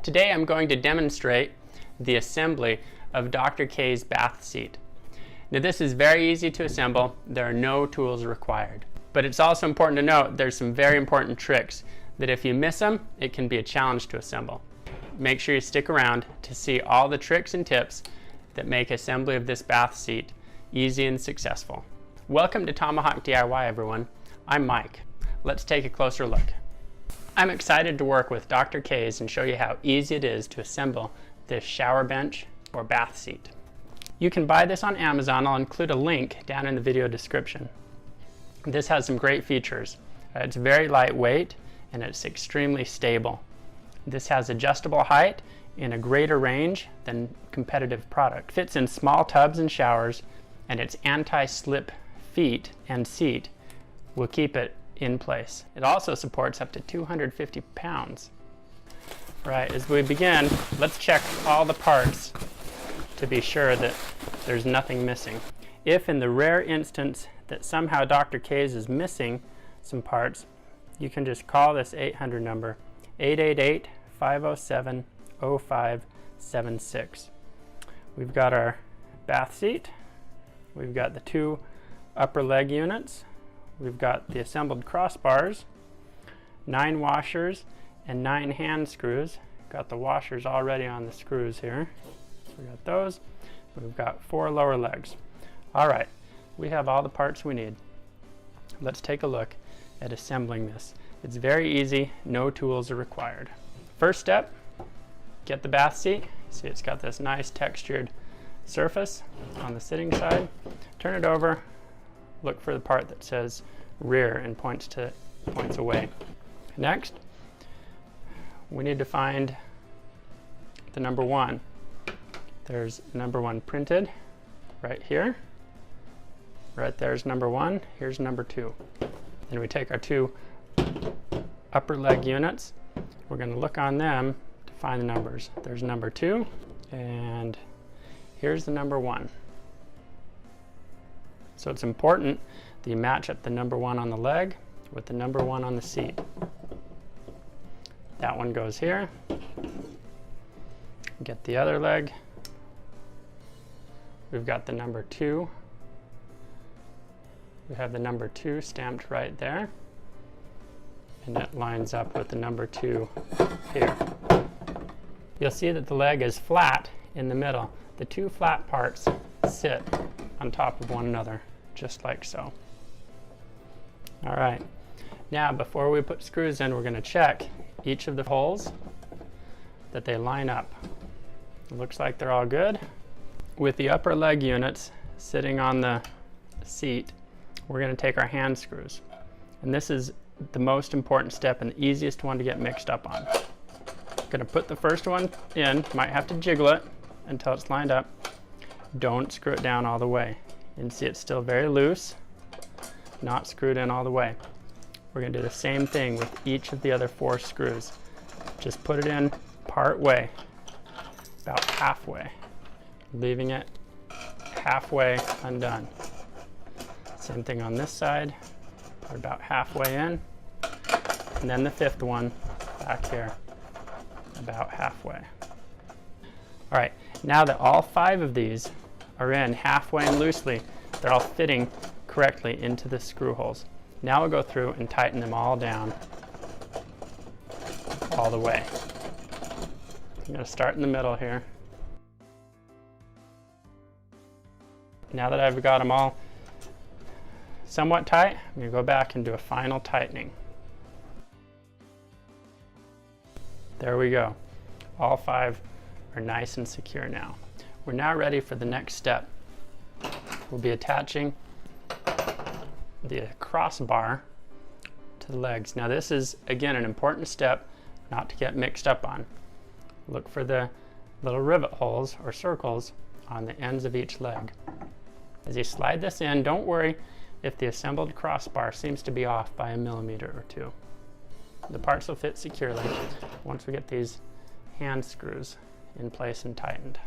Today I'm going to demonstrate the assembly of Dr. K's bath seat. Now this is very easy to assemble. There are no tools required. But it's also important to note there's some very important tricks that if you miss them, it can be a challenge to assemble. Make sure you stick around to see all the tricks and tips that make assembly of this bath seat easy and successful. Welcome to Tomahawk DIY, everyone. I'm Mike. Let's take a closer look. I'm excited to work with Dr. K's and show you how easy it is to assemble this shower bench or bath seat. You can buy this on Amazon. I'll include a link down in the video description. This has some great features. It's very lightweight and it's extremely stable. This has adjustable height in a greater range than competitive product. Fits in small tubs and showers, and its anti-slip feet and seat will keep it in place. It also supports up to 250 pounds. Right, as we begin, let's check all the parts to be sure that there's nothing missing. If in the rare instance that somehow Dr. K's is missing some parts, you can just call this 800 number, 888-507-0576. We've got our bath seat, we've got the two upper leg units, we've got the assembled crossbars, 9 washers and 9 hand screws. Got the washers already on the screws here. So we got those. We've got 4 lower legs. All right, we have all the parts we need. Let's take a look at assembling this. It's very easy, no tools are required. First step, get the bath seat. See, it's got this nice textured surface on the sitting side. Turn it over, look for the part that says rear and points away. Next, we need to find the number 1. There's number 1 printed right here. Right there's number 1, here's number 2. Then we take our 2 upper leg units. We're going to look on them to find the numbers. There's number 2, and here's the number 1. So it's important that you match up the number 1 on the leg with the number 1 on the seat. That one goes here. Get the other leg. We've got the number 2. We have the number 2 stamped right there. And that lines up with the number 2 here. You'll see that the leg is flat in the middle. The 2 flat parts sit on top of one another, just like so. All right, now before we put screws in, we're going to check each of the holes that they line up. It looks like they're all good. With the upper leg units sitting on the seat, we're going to take our hand screws. And this is the most important step and the easiest one to get mixed up on. I'm going to put the first one in, might have to jiggle it until it's lined up. Don't screw it down all the way. You can see it's still very loose, not screwed in all the way. We're going to do the same thing with each of the other 4 screws. Just put it in part way, about halfway, leaving it halfway undone. Same thing on this side, put about halfway in, and then the 5th one back here, about halfway. All right, now that all 5 of these are in halfway and loosely, they're all fitting correctly into the screw holes. Now we'll go through and tighten them all down all the way. I'm going to start in the middle here. Now that I've got them all somewhat tight, I'm going to go back and do a final tightening. There we go. All 5 are nice and secure now. We're now ready for the next step. We'll be attaching the crossbar to the legs. Now this is, again, an important step not to get mixed up on. Look for the little rivet holes or circles on the ends of each leg. As you slide this in, don't worry if the assembled crossbar seems to be off by 1 millimeter or 2. The parts will fit securely once we get these hand screws in place and tightened.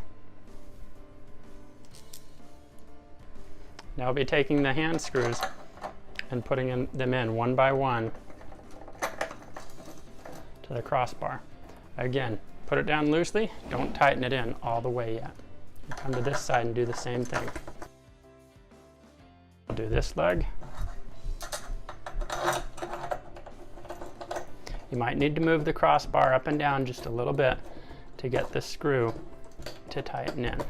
Now we'll be taking the hand screws and putting them in one by one to the crossbar. Again, put it down loosely, don't tighten it in all the way yet. Come to this side and do the same thing. I'll do this leg. You might need to move the crossbar up and down just a little bit to get the screw to tighten in.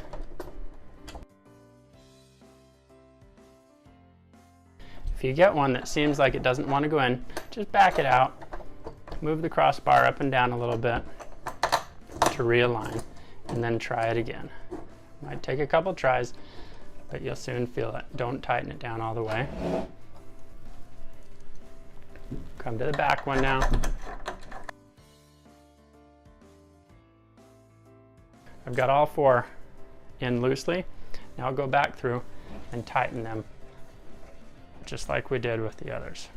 If you get one that seems like it doesn't want to go in, just back it out, move the crossbar up and down a little bit to realign, and then try it again. Might take a couple tries, but you'll soon feel it. Don't tighten it down all the way. Come to the back one now. I've got all 4 in loosely. Now I'll go back through and tighten them just like we did with the others.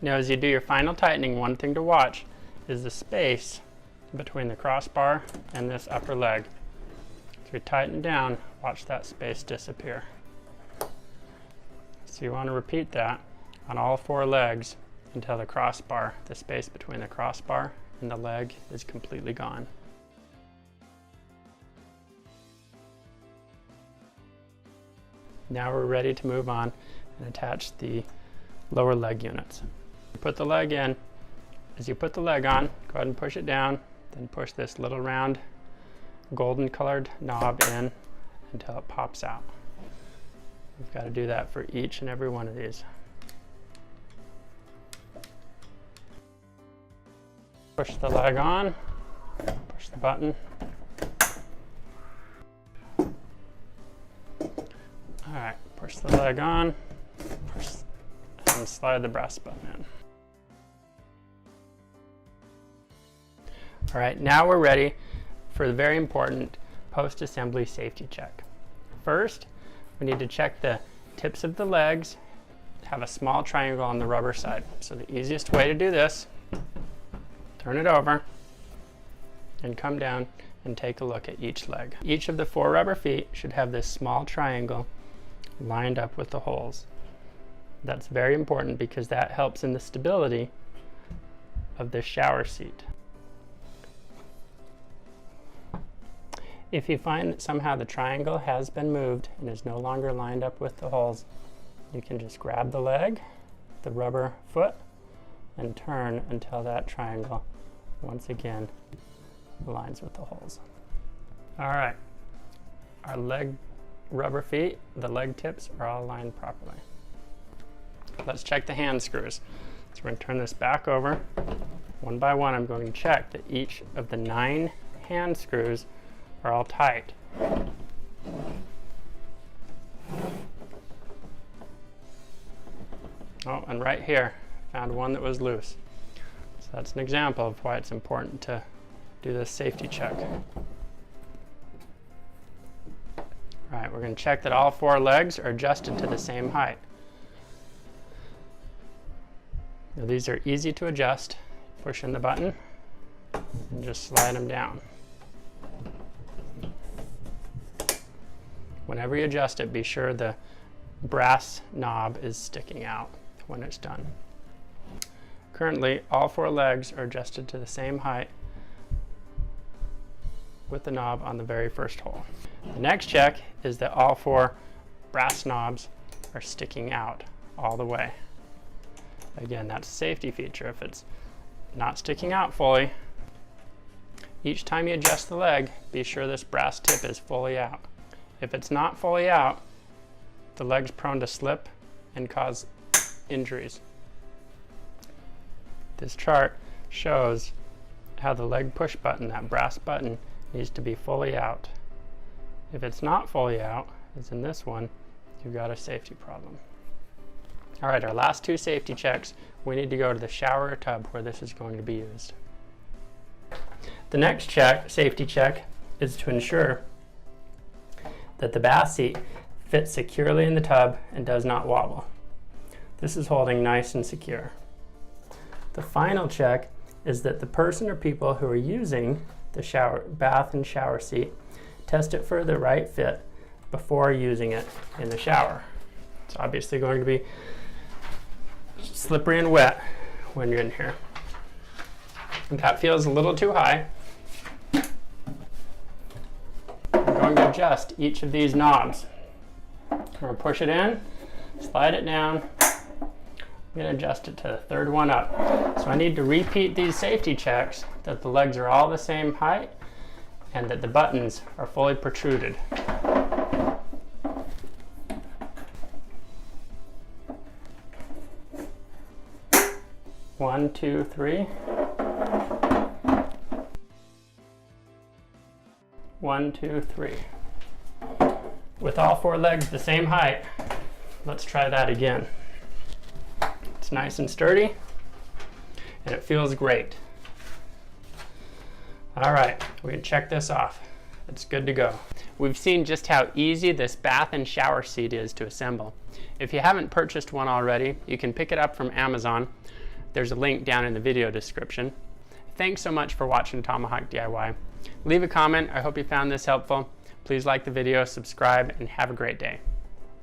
Now as you do your final tightening, one thing to watch is the space between the crossbar and this upper leg. As you tighten down, watch that space disappear. So you want to repeat that on all 4 legs until the crossbar, the space between the crossbar and the leg is completely gone. Now we're ready to move on and attach the lower leg units. Put the leg in. As you put the leg on, go ahead and push it down, then push this little round golden colored knob in until it pops out. You've got to do that for each and every one of these. Push the leg on, push the button. All right, push the leg on, push, and slide the brass button in. All right, now we're ready for the very important post-assembly safety check. First, we need to check the tips of the legs, have a small triangle on the rubber side. So the easiest way to do this, turn it over and come down and take a look at each leg. Each of the 4 rubber feet should have this small triangle lined up with the holes. That's very important because that helps in the stability of the shower seat. If you find that somehow the triangle has been moved and is no longer lined up with the holes, you can just grab the leg, the rubber foot, and turn until that triangle once again aligns with the holes. All right, our leg rubber feet, the leg tips are all lined properly. Let's check the hand screws. So we're going to turn this back over. One by one, I'm going to check that each of the 9 hand screws are all tight. Oh, and right here, found one that was loose. So that's an example of why it's important to do this safety check. All right, we're going to check that all 4 legs are adjusted to the same height. Now, these are easy to adjust. Push in the button and just slide them down. Whenever you adjust it, be sure the brass knob is sticking out when it's done. Currently, all 4 legs are adjusted to the same height with the knob on the very first hole. The next check is that all 4 brass knobs are sticking out all the way. Again, that's a safety feature. If it's not sticking out fully, each time you adjust the leg, be sure this brass tip is fully out. If it's not fully out, the leg's prone to slip and cause injuries. This chart shows how the leg push button, that brass button, needs to be fully out. If it's not fully out, as in this one, you've got a safety problem. All right, our last 2 safety checks, we need to go to the shower or tub where this is going to be used. The next safety check, is to ensure that the bath seat fits securely in the tub and does not wobble. This is holding nice and secure. The final check is that the person or people who are using the bath and shower seat test it for the right fit before using it in the shower. It's obviously going to be slippery and wet when you're in here. That feels a little too high. I'm going to adjust each of these knobs. I'm going to push it in, slide it down. I'm going to adjust it to the third one up. So I need to repeat these safety checks that the legs are all the same height and that the buttons are fully protruded. One, two, three. 1, 2, 3. With all 4 legs the same height, let's try that again. It's nice and sturdy, and it feels great. All right, we can check this off. It's good to go. We've seen just how easy this bath and shower seat is to assemble. If you haven't purchased one already, you can pick it up from Amazon. There's a link down in the video description. Thanks so much for watching Tomahawk DIY. Leave a comment. I hope you found this helpful. Please like the video, subscribe, and have a great day.